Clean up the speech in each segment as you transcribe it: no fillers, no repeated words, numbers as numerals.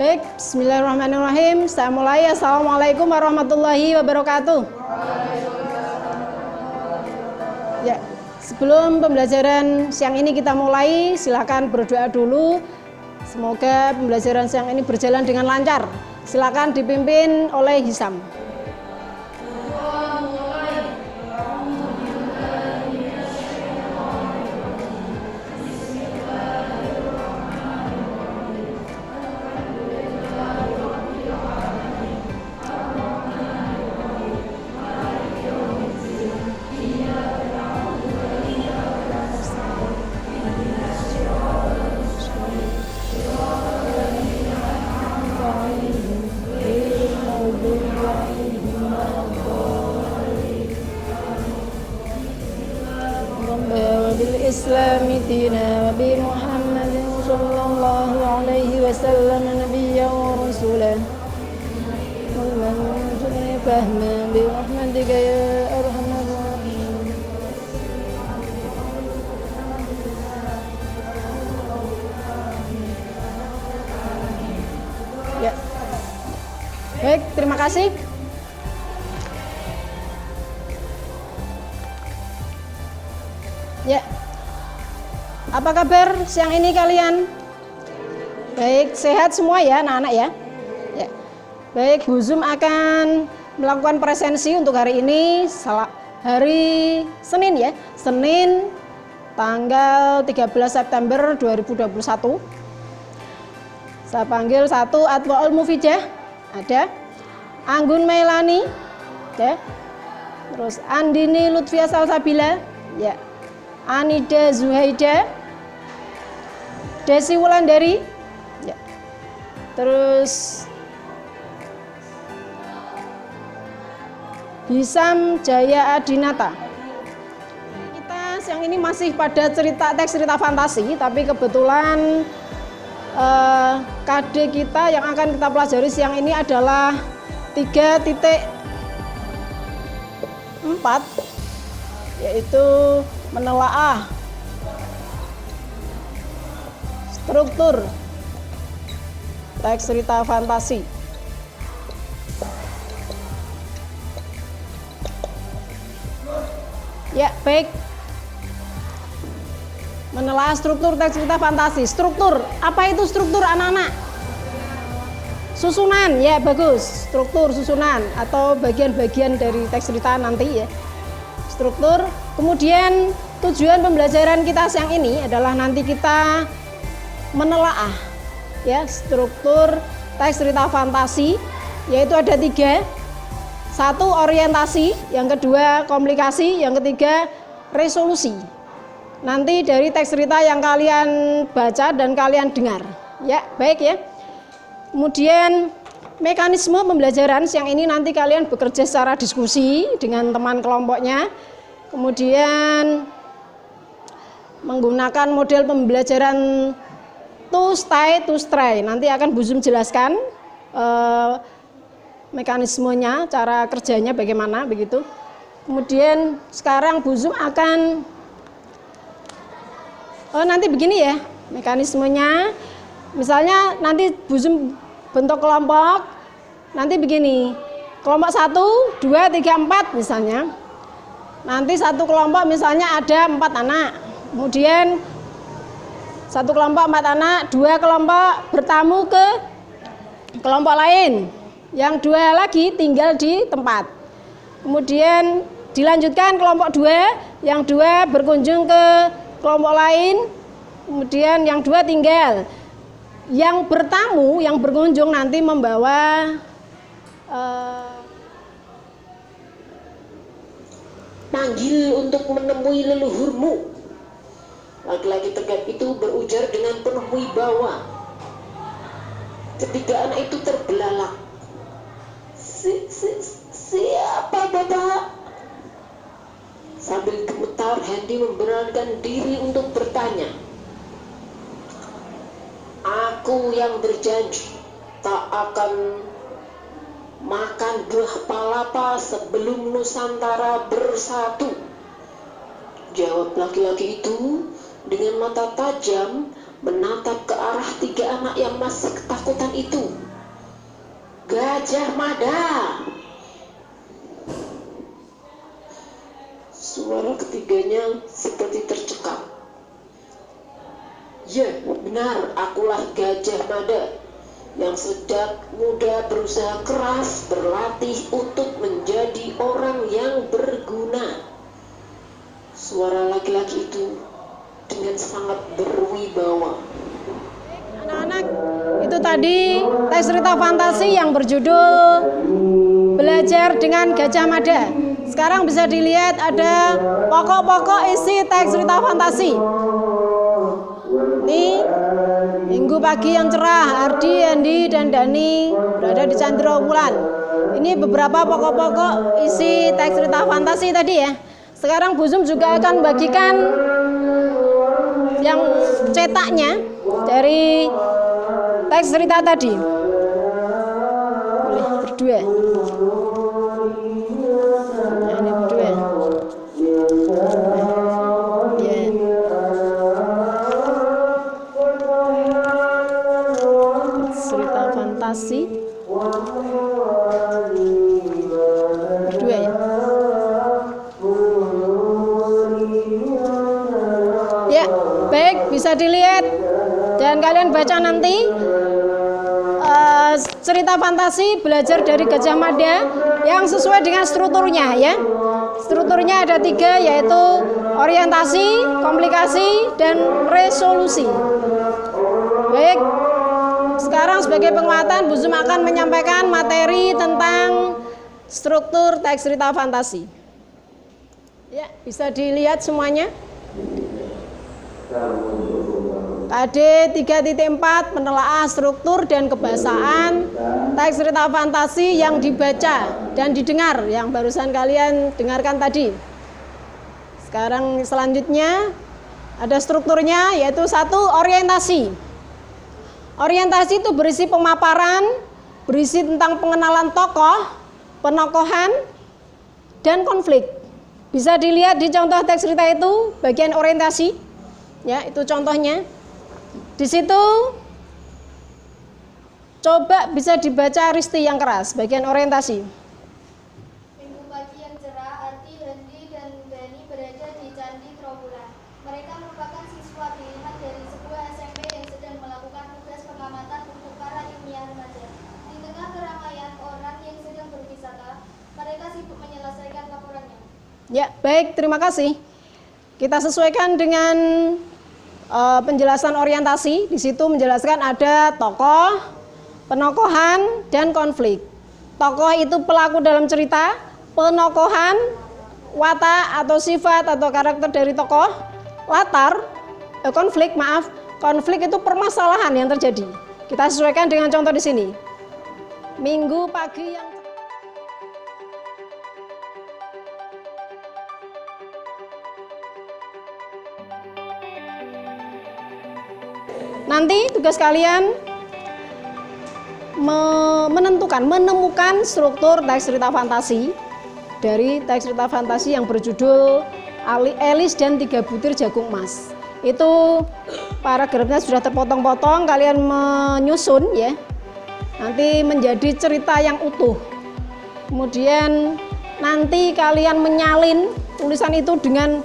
Baik, bismillahirrahmanirrahim. Saya mulai. Assalamualaikum warahmatullahi wabarakatuh. Ya, sebelum pembelajaran siang ini kita mulai, silakan berdoa dulu. Semoga pembelajaran siang ini berjalan dengan lancar. Silakan dipimpin oleh Hisam. Islam dina wa bi Muhammadin sallallahu alaihi wasallam nabiyyan wa rasulan wa man yujni fahma bi rahmatika ya arhamar rahimin. Ya. Baik, terima kasih. Ya. Apa kabar siang ini kalian? Baik, sehat semua ya anak-anak ya? Ya. Baik, Bu Zum akan melakukan presensi untuk hari ini, hari Senin ya, Senin tanggal 13 September 2021. Saya panggil satu Atwaul Mufidah, ada Anggun Mailani, ya. Terus Andini Lutfia Salsabila, ya. Anida Zuhaida, Desi Wulandari, ya. Terus Hisam Jaya Adinata. Kita siang ini masih pada teks cerita fantasi, tapi kebetulan KD kita yang akan kita pelajari siang ini adalah 3.4, yaitu menelaah struktur teks cerita fantasi. Ya, baik. Menelaah struktur teks cerita fantasi. Struktur, apa itu struktur anak-anak? Susunan, ya bagus. Struktur, susunan atau bagian-bagian dari teks cerita nanti ya. Struktur. Kemudian tujuan pembelajaran kita siang ini adalah nanti kita menelaah ya struktur teks cerita fantasi, yaitu ada 3. 1 orientasi, yang kedua komplikasi, yang ketiga resolusi. Nanti dari teks cerita yang kalian baca dan kalian dengar. Ya, baik ya. Kemudian mekanisme pembelajaran siang ini nanti kalian bekerja secara diskusi dengan teman kelompoknya. Kemudian menggunakan model pembelajaran to stay to stray. Nanti akan Bu Zum jelaskan mekanismenya, cara kerjanya bagaimana begitu. Kemudian sekarang Bu Zum akan nanti begini ya mekanismenya. Misalnya nanti Bu Zum bentuk kelompok. Nanti begini. Kelompok 1, 2, 3, 4 misalnya. Nanti satu kelompok misalnya ada 4 anak, kemudian satu kelompok 4 anak, 2 kelompok bertamu ke kelompok lain, yang 2 lagi tinggal di tempat. Kemudian dilanjutkan kelompok 2, yang 2 berkunjung ke kelompok lain, kemudian yang 2 tinggal. Yang bertamu, yang berkunjung nanti membawa panggil untuk menemui leluhurmu. Laki-laki tegap itu berujar dengan penuh wibawa. Ketiga anak itu terbelalak. Siapa bapak? Sambil gemetar, Hendy memberanikan diri untuk bertanya. Aku yang berjanji tak akan makan buah palapa sebelum Nusantara bersatu. Jawab laki-laki itu dengan mata tajam menatap ke arah 3 anak yang masih ketakutan itu. Gajah Mada! Suara ketiganya seperti tercekam. Ya, benar, akulah Gajah Mada yang sejak muda berusaha keras berlatih untuk menjadi orang yang berguna. Suara laki-laki itu dengan sangat berwibawa. Anak-anak, itu tadi teks cerita fantasi yang berjudul Belajar dengan Gajah Mada. Sekarang bisa dilihat ada pokok-pokok isi teks cerita fantasi. Ini minggu pagi yang cerah, Ardi, Andi, dan Dani berada di Candra Wulan. Ini beberapa pokok-pokok isi teks cerita fantasi tadi ya. Sekarang Bu Zum juga akan bagikan yang cetaknya dari teks cerita tadi. Boleh berdua. Nah, ini berdua. Ya. Cerita fantasi. Berdua ya. Ya, baik, bisa dilihat dan kalian baca nanti cerita fantasi belajar dari Gajah Mada yang sesuai dengan strukturnya ya. Strukturnya ada 3, yaitu orientasi, komplikasi, dan resolusi. Baik, sekarang sebagai penguatan Bu Zum akan menyampaikan materi tentang struktur teks cerita fantasi. Ya, bisa dilihat semuanya. KD 3.4 menelaah struktur dan kebahasaan teks cerita fantasi yang dibaca dan didengar yang barusan kalian dengarkan tadi. Sekarang selanjutnya ada strukturnya, yaitu 1, orientasi. Orientasi itu berisi pemaparan, berisi tentang pengenalan tokoh, penokohan, dan konflik. Bisa dilihat di contoh teks cerita itu bagian orientasi. Ya, itu contohnya. Di situ coba bisa dibaca Risti yang keras, bagian orientasi. Minggu pagi yang cerah, Arti, Hendi, dan Dani berada di Candi Trawulan. Mereka merupakan siswa pilihan dari sebuah SMP yang sedang melakukan tugas pengamatan untuk para ilmiah remaja. Di tengah keramaian orang yang sedang berwisata, mereka sibuk menyelesaikan laporannya. Ya, baik, terima kasih. Kita sesuaikan dengan penjelasan orientasi. Di situ menjelaskan ada tokoh, penokohan, dan konflik. Tokoh itu pelaku dalam cerita, penokohan, watak atau sifat atau karakter dari tokoh, konflik itu permasalahan yang terjadi. Kita sesuaikan dengan contoh di sini. Minggu pagi yang nanti tugas kalian menemukan struktur teks cerita fantasi dari teks cerita fantasi yang berjudul Elis dan 3 butir jagung emas. Itu paragrafnya sudah terpotong-potong, kalian menyusun ya. Nanti menjadi cerita yang utuh. Kemudian nanti kalian menyalin tulisan itu dengan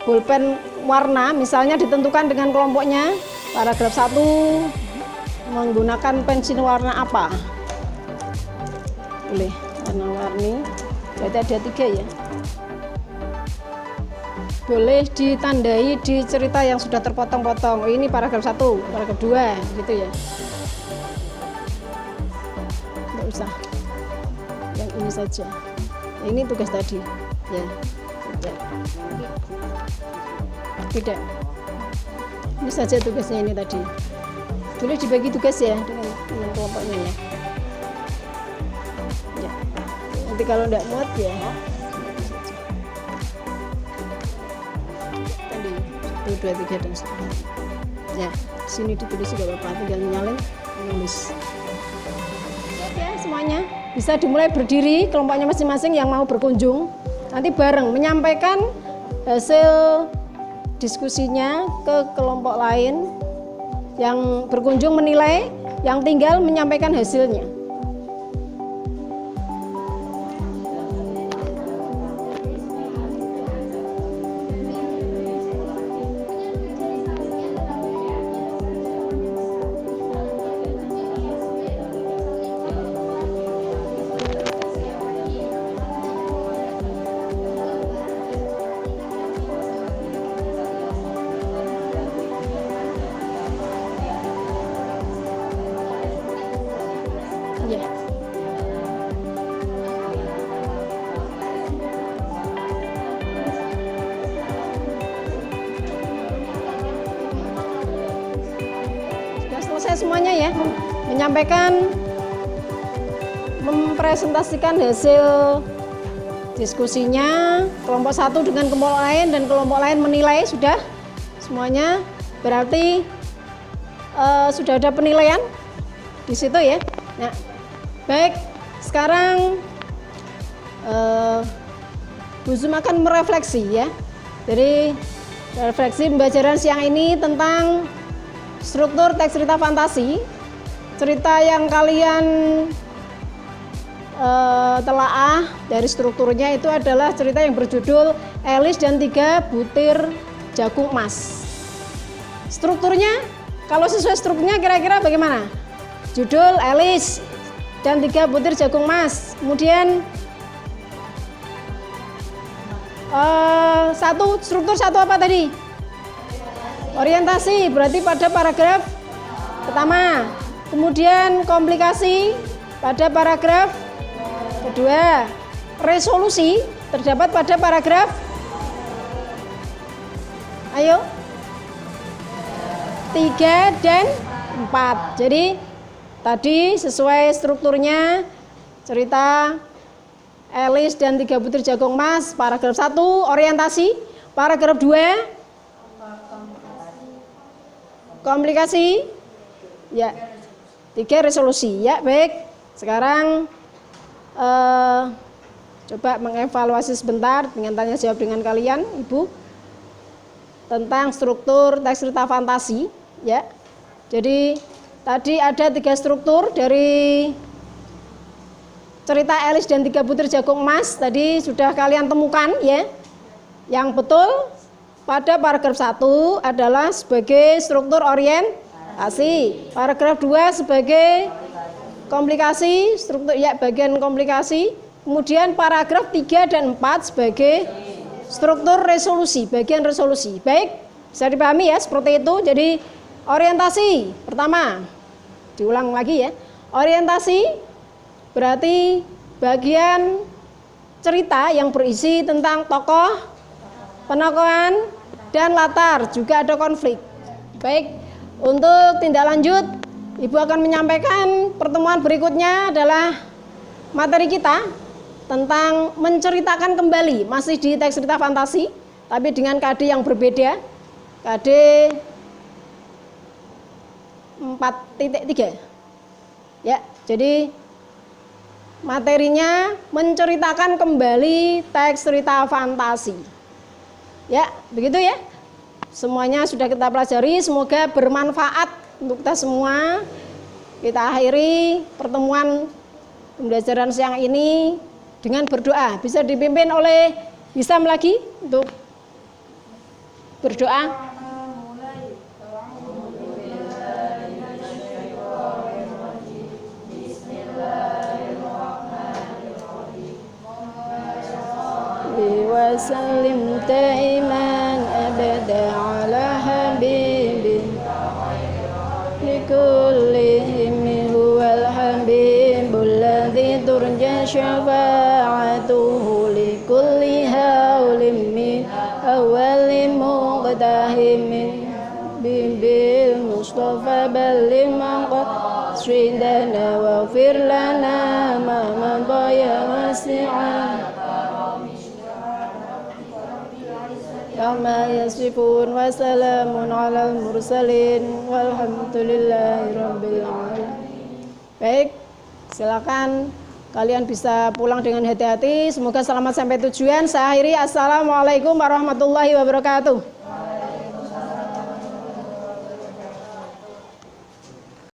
bolpen warna, misalnya ditentukan dengan kelompoknya. Paragraf 1 menggunakan pensil warna apa? Boleh warna-warni. Berarti ada 3 ya. Boleh ditandai di cerita yang sudah terpotong-potong. Ini paragraf 1, paragraf 2 gitu ya. Enggak usah. Yang ini saja. Ini tugas tadi. Ya. Tidak. Ini saja tugasnya ini tadi. Boleh dibagi tugas ya dengan kelompoknya ya. Ya. Nanti kalau tidak muat ya. Tadi 1, 2, 3 dan seterusnya. Ya, sini ditulis juga Bapak, tinggal nyalin, menulis. Ya semuanya bisa dimulai berdiri kelompoknya masing-masing yang mau berkunjung. Nanti bareng menyampaikan hasil diskusinya ke kelompok lain yang berkunjung menilai, yang tinggal menyampaikan hasilnya. Ya. Sudah selesai semuanya ya, menyampaikan, mempresentasikan hasil diskusinya kelompok satu dengan kelompok lain dan kelompok lain menilai sudah semuanya, berarti sudah ada penilaian di situ ya. Nah, baik, sekarang Bu Zum akan merefleksi ya. Jadi refleksi pembelajaran siang ini tentang struktur teks cerita fantasi. Cerita yang kalian telaah dari strukturnya itu adalah cerita yang berjudul Alice dan 3 butir jagung emas. Strukturnya, kalau sesuai strukturnya kira-kira bagaimana? Judul Alice dan 3 butir jagung emas. Kemudian struktur satu apa tadi? Orientasi, berarti pada paragraf pertama. Kemudian komplikasi pada paragraf kedua. Resolusi terdapat pada paragraf, ayo, 3 dan 4. Jadi tadi sesuai strukturnya cerita Alice dan 3 butir jagung emas, paragraf 1 orientasi, paragraf 2 komplikasi, ya, 3 resolusi. Ya, baik. Sekarang coba mengevaluasi sebentar dengan tanya jawab dengan kalian, Ibu, tentang struktur teks cerita fantasi, ya. Jadi tadi ada 3 struktur dari cerita Alice dan 3 butir jagung emas, tadi sudah kalian temukan ya. Yang betul pada paragraf 1 adalah sebagai struktur orientasi, paragraf 2 sebagai komplikasi, struktur ya bagian komplikasi, kemudian paragraf 3 dan 4 sebagai struktur resolusi, bagian resolusi. Baik, bisa dipahami ya seperti itu. Jadi orientasi pertama, diulang lagi ya. Orientasi berarti bagian cerita yang berisi tentang tokoh, penokohan, dan latar, juga ada konflik. Baik, untuk tindak lanjut, Ibu akan menyampaikan pertemuan berikutnya adalah materi kita tentang menceritakan kembali, masih di teks cerita fantasi, tapi dengan KD yang berbeda, KD 4.3. Ya, jadi materinya menceritakan kembali teks cerita fantasi. Ya, begitu ya. Semuanya sudah kita pelajari, semoga bermanfaat untuk kita semua. Kita akhiri pertemuan pembelajaran siang ini dengan berdoa. Bisa dipimpin oleh Hisam lagi untuk berdoa. وسلم دائما أبدا على حبيبي لكلهم هو الحبيب الذي ترجى شفاعته لكل هول من أول مقتحم بالمصطفى بلغ مقصدنا واغفر لنا ما مضى يا واسعا Kama yasifun wa salamun alal mursalin walhamdulillahi rabbil alamin. Baik, silakan kalian bisa pulang dengan hati-hati. Semoga selamat sampai tujuan. Saya akhiri, assalamualaikum warahmatullahi wabarakatuh.